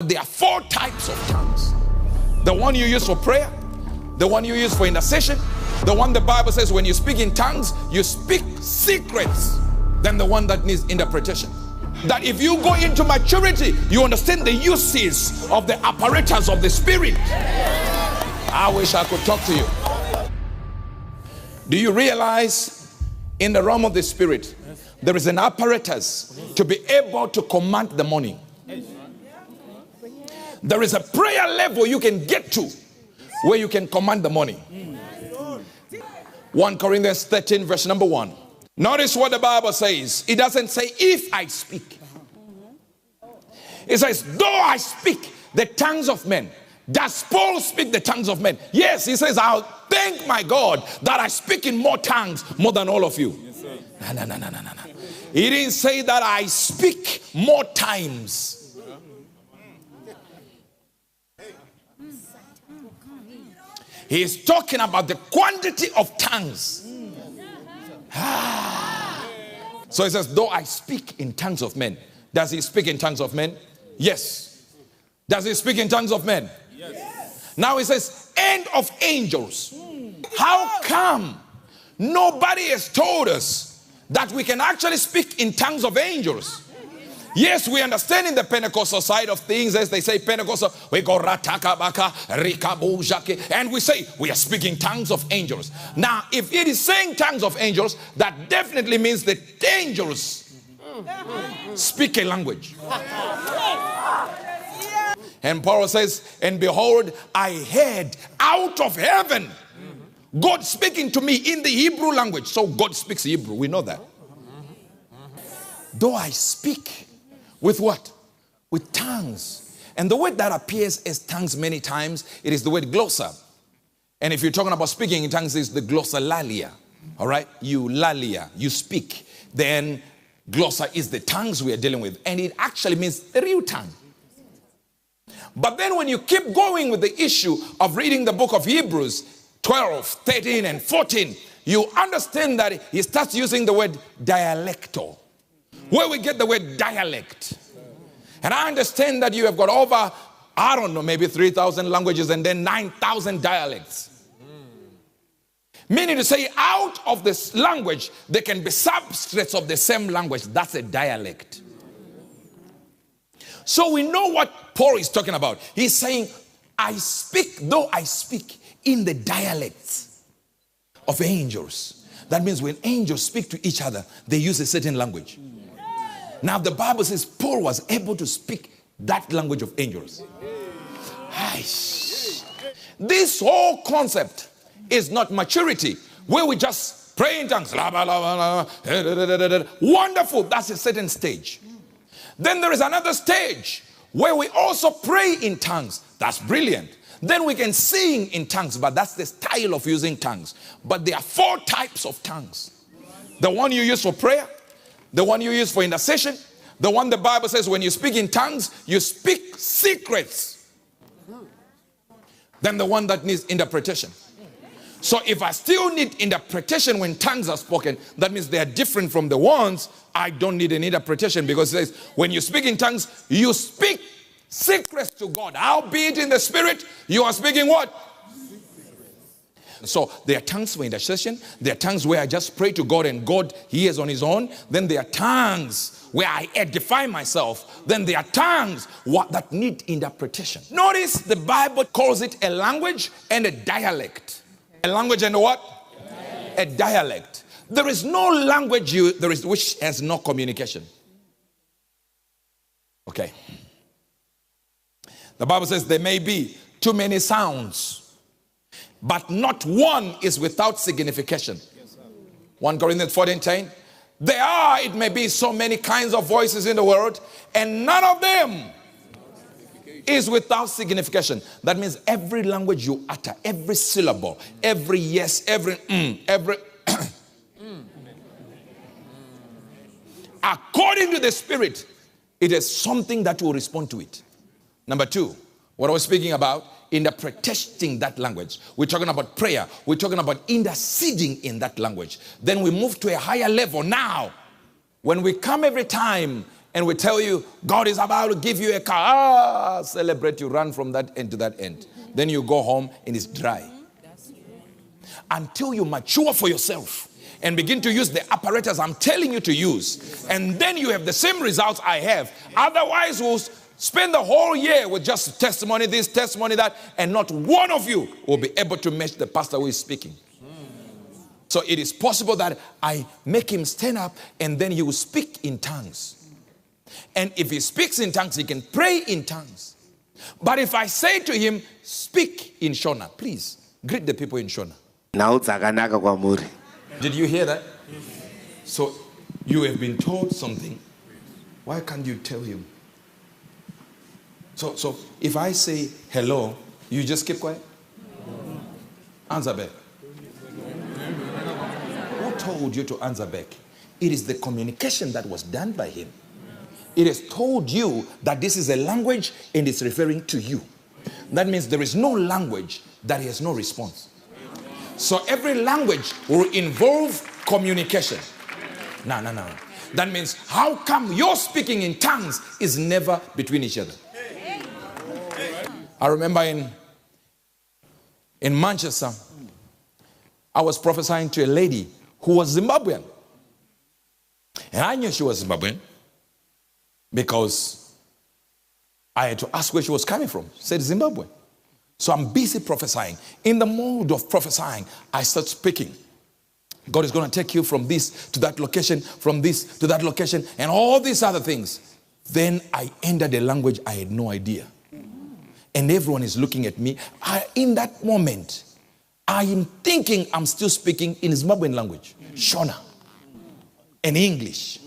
There are 4 types of tongues. The one you use for prayer, the one you use for intercession, the one the Bible says when you speak in tongues, you speak secrets, then the one that needs interpretation. That if you go into maturity, you understand the uses of the apparatus of the Spirit. I wish I could talk to you. Do you realize in the realm of the Spirit, there is an apparatus to be able to command the morning? There is a prayer level you can get to where you can command the morning. 1 Corinthians 13 verse number 1. Notice what the Bible says. It doesn't say if I speak. It says though I speak the tongues of men. Does Paul speak the tongues of men? Yes, he says I'll thank my God that I speak in more tongues more than all of you. Yes, no. He didn't say that I speak more times. He is talking about the quantity of tongues. So he says, though I speak in tongues of men. Does he speak in tongues of men? Yes. Does he speak in tongues of men? Yes. Now he says, and of angels. How come nobody has told us that we can actually speak in tongues of angels? Yes, we understand in the Pentecostal side of things, as they say Pentecostal, we go ratakabaka, rikabujake, and we say we are speaking tongues of angels. Now, if it is saying tongues of angels, that definitely means that angels speak a language. And Paul says, and behold, I heard out of heaven God speaking to me in the Hebrew language. So God speaks Hebrew, we know that. Though I speak with what? With tongues. And the word that appears as tongues many times, it is the word glossa. And if you're talking about speaking in tongues, it's the glossolalia. All right? Eulalia, you speak. Then glossa is the tongues we are dealing with. And it actually means the real tongue. But then when you keep going with the issue of reading the book of Hebrews 12, 13, and 14, you understand that he starts using the word dialecto. Where we get the word dialect. And I understand that you have got over, I don't know, maybe 3,000 languages and then 9,000 dialects. Meaning to say out of this language, there can be substrates of the same language. That's a dialect. So we know what Paul is talking about. He's saying, I speak, though I speak in the dialects of angels. That means when angels speak to each other, they use a certain language. Now the Bible says Paul was able to speak that language of angels. This whole concept is not maturity, where we just pray in tongues. Wonderful, that's a certain stage. Then there is another stage where we also pray in tongues. That's brilliant. Then we can sing in tongues, but that's the style of using tongues. But there are 4 types of tongues. The one you use for prayer, the one you use for intercession, the one the Bible says when you speak in tongues, you speak secrets. Then the one that needs interpretation. So if I still need interpretation when tongues are spoken, that means they are different from the ones I don't need an interpretation, because it says when you speak in tongues, you speak secrets to God. Albeit in the Spirit, you are speaking what? So there are tongues for intercession. There are tongues where I just pray to God and God hears on his own. Then there are tongues where I edify myself. Then there are tongues that need interpretation. Notice the Bible calls it a language and a dialect. A language and a what? A dialect. There is no language which has no communication. Okay. The Bible says there may be too many sounds, but not one is without signification. 1 Corinthians 14:10. There are, it may be, so many kinds of voices in the world, and none of them is without signification. That means every language you utter, every syllable, every yes, every according to the Spirit, it is something that will respond to it. Number 2, what I was speaking about, interpreting that language. We're talking about prayer. We're talking about interceding in that language. Then we move to a higher level. Now, when we come every time and we tell you, God is about to give you a car. Celebrate, you run from that end to that end. Then you go home and it's dry. Until you mature for yourself and begin to use the apparatus I'm telling you to use. And then you have the same results I have. Otherwise, we'll spend the whole year with just testimony this, testimony that, and not one of you will be able to match the pastor who is speaking. So it is possible that I make him stand up and then he will speak in tongues. And if he speaks in tongues, he can pray in tongues. But if I say to him, speak in Shona, please greet the people in Shona. Did you hear that? So you have been told something. Why can't you tell him? So if I say hello, you just keep quiet? Answer back. Who told you to answer back? It is the communication that was done by him. It has told you that this is a language and it's referring to you. That means there is no language that has no response. So every language will involve communication. No. That means how come your speaking in tongues is never between each other? I remember in Manchester, I was prophesying to a lady who was Zimbabwean. And I knew she was Zimbabwean because I had to ask where she was coming from. She said Zimbabwe. So I'm busy prophesying. In the mode of prophesying, I start speaking. God is going to take you from this to that location, from this to that location, and all these other things. Then I entered a language I had no idea. And everyone is looking at me. In that moment, I am thinking I'm still speaking in Zimbabwean language, Shona, and English.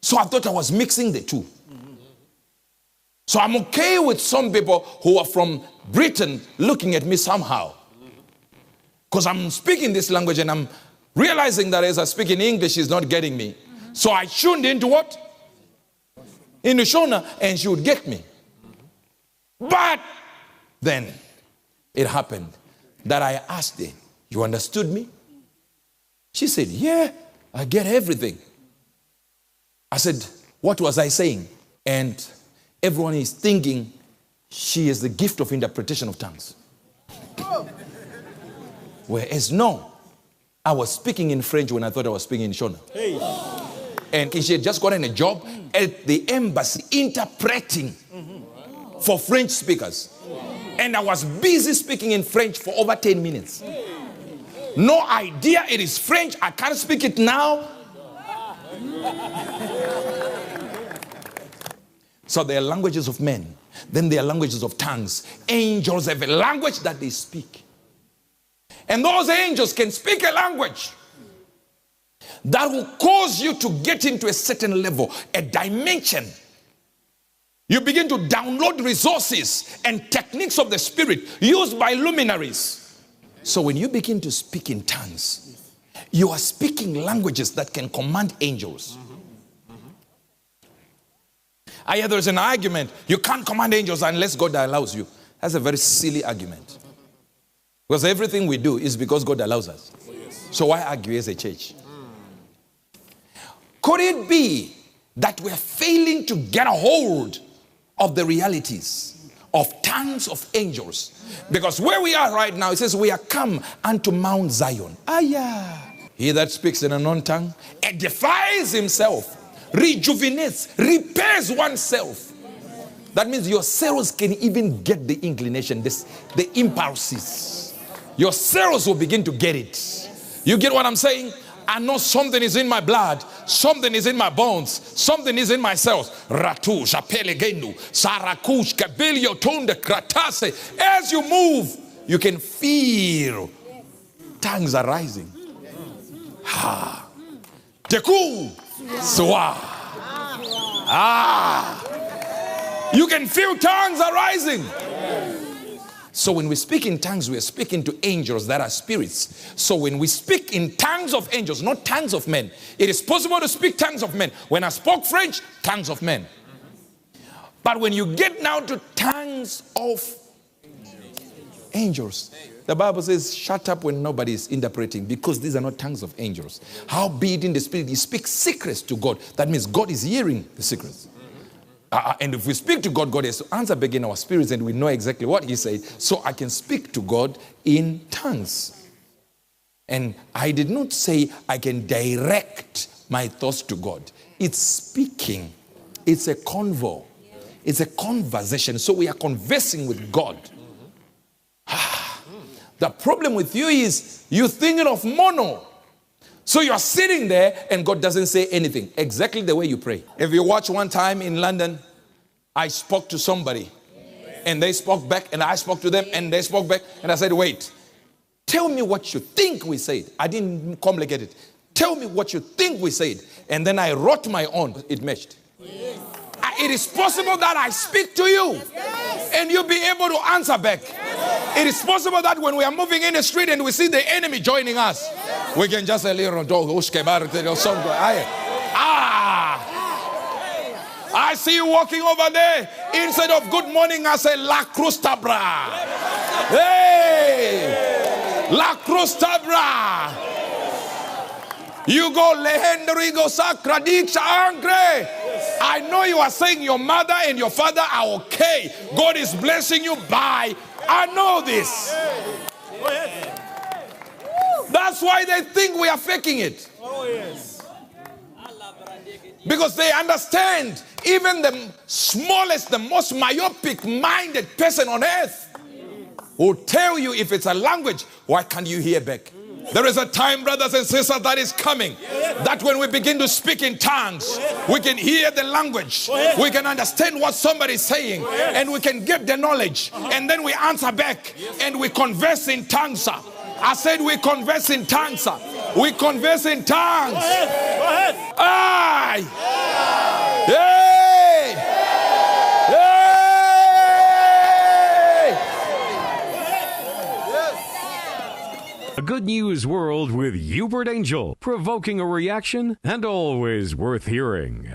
So I thought I was mixing the two. So I'm okay with some people who are from Britain looking at me somehow. Because I'm speaking this language and I'm realizing that as I speak in English, she's not getting me. So I tuned into what? Into Shona, and she would get me. But then it happened that I asked her, you understood me? She said, yeah, I get everything. I said, what was I saying? And everyone is thinking she is the gift of interpretation of tongues. Whereas no, I was speaking in French when I thought I was speaking in Shona. Hey. And she had just gotten a job at the embassy interpreting for French speakers. And I was busy speaking in French for over 10 minutes. No idea it is French. I can't speak it now. So there are languages of men. Then there are languages of tongues. Angels have a language that they speak. And those angels can speak a language that will cause you to get into a certain level, a dimension. You begin to download resources and techniques of the spirit used by luminaries. So when you begin to speak in tongues, you are speaking languages that can command angels. I hear there's an argument. You can't command angels unless God allows you. That's a very silly argument. Because everything we do is because God allows us. So why argue as a church? Could it be that we're failing to get a hold of the realities of tongues of angels? Because where we are right now, it says we are come unto Mount Zion. He that speaks in an unknown tongue edifies himself, rejuvenates, repairs oneself. That means your cells can even get the inclination, the impulses. Your cells will begin to get it. You get what I'm saying? I know something is in my blood, something is in my bones, something is in my cells. Ratush, apelegenu, sarakush, kabelio, tonde, kratase. As you move, you can feel tongues are rising. Ha. Teku. Swa. You can feel tongues are rising. So when we speak in tongues, we are speaking to angels that are spirits. So when we speak in tongues of angels, not tongues of men, it is possible to speak tongues of men. When I spoke French, tongues of men. But when you get now to tongues of angels, the Bible says, shut up when nobody is interpreting, because these are not tongues of angels. Howbeit in the spirit, you speak secrets to God. That means God is hearing the secrets. And if we speak to God, God has to answer back in our spirits, and we know exactly what he said. So I can speak to God in tongues. And I did not say I can direct my thoughts to God. It's speaking. It's a convo. It's a conversation. So we are conversing with God. The problem with you is you're thinking of mono. So you're sitting there and God doesn't say anything. Exactly the way you pray. If you watch one time in London, I spoke to somebody and they spoke back and I spoke to them and they spoke back and I said, wait, tell me what you think we said. I didn't complicate it. Tell me what you think we said. And then I wrote my own. It matched. Yes. It is possible that I speak to you and you'll be able to answer back. It is possible that when we are moving in the street and we see the enemy joining us, we can just say, I see you walking over there. Instead of good morning, I say, La Crusta Bra. Hey! La Crusta Bra. You go Lehendrigo Sacradixa Angre. I know you are saying your mother and your father are okay. God is blessing you. Bye. I know this. That's why they think we are faking it. Because they understand even the smallest, the most myopic-minded person on earth will tell you if it's a language, why can't you hear back? There is a time, brothers and sisters, that is coming, that when we begin to speak in tongues, we can hear the language, we can understand what somebody is saying, and we can get the knowledge, and then we answer back, and we converse in tongues. I said we converse in tongues. We converse in tongues. Go ahead. Aye. Yay. A Good News World with Uebert Angel, provoking a reaction and always worth hearing.